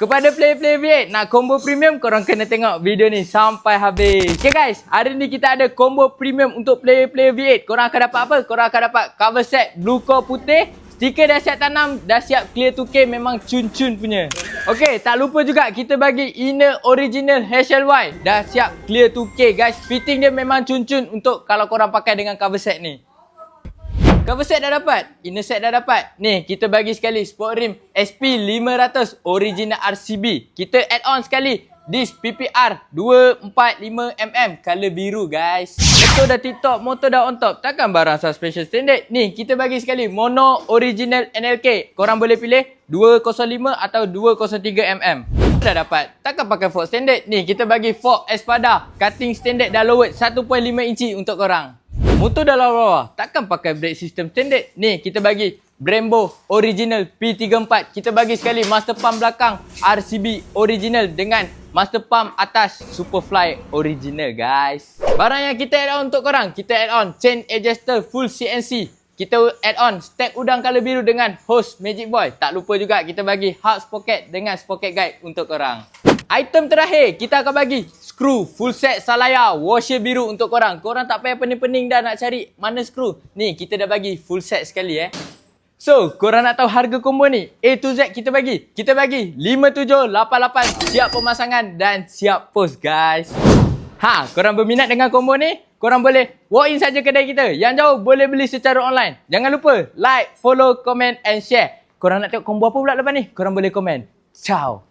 Kepada player-player V8 nak combo premium, korang kena tengok video ni sampai habis. Okay guys, hari ni kita ada combo premium untuk player-player V8. Korang akan dapat apa? Korang akan dapat cover set blue core putih, stiker dah siap tanam, dah siap clear 2K, memang cun-cun punya. Okay, tak lupa juga kita bagi inner original HLY, dah siap clear 2K guys. Fitting dia memang cun-cun untuk kalau korang pakai dengan cover set ni. Cover set dah dapat, inner set dah dapat. Ni, kita bagi sekali sport rim SP500 original RCB. Kita add on sekali disc PPR 245mm color biru guys. Motor dah tip-top, motor dah on top. Takkan barang suspension standard. Ni, kita bagi sekali mono original NLK. Korang boleh pilih 205 atau 203mm. Dah dapat. Takkan pakai fork standard. Ni, kita bagi fork Espada. Cutting standard dah lowered 1.5 inci untuk korang. Motor dah lawa, takkan pakai brake system standard. Ni, kita bagi Brembo original P34. Kita bagi sekali master pump belakang RCB original dengan master pump atas Superfly original guys. Barang yang kita add on untuk korang, kita add on chain adjuster full CNC. Kita add on step udang color biru dengan hose Magic Boy. Tak lupa juga kita bagi hub sprocket dengan sprocket guide untuk korang. Item terakhir, kita akan bagi skru full set Salaya washer biru untuk korang. Korang tak payah pening-pening dah nak cari mana skru. Ni, kita dah bagi full set sekali So, korang nak tahu harga combo ni? A to Z kita bagi. Kita bagi 5788, siap pemasangan dan siap post guys. Korang berminat dengan combo ni? Korang boleh walk in saja kedai kita. Yang jauh boleh beli secara online. Jangan lupa like, follow, comment and share. Korang nak tengok combo apa pula lepas ni? Korang boleh komen. Ciao.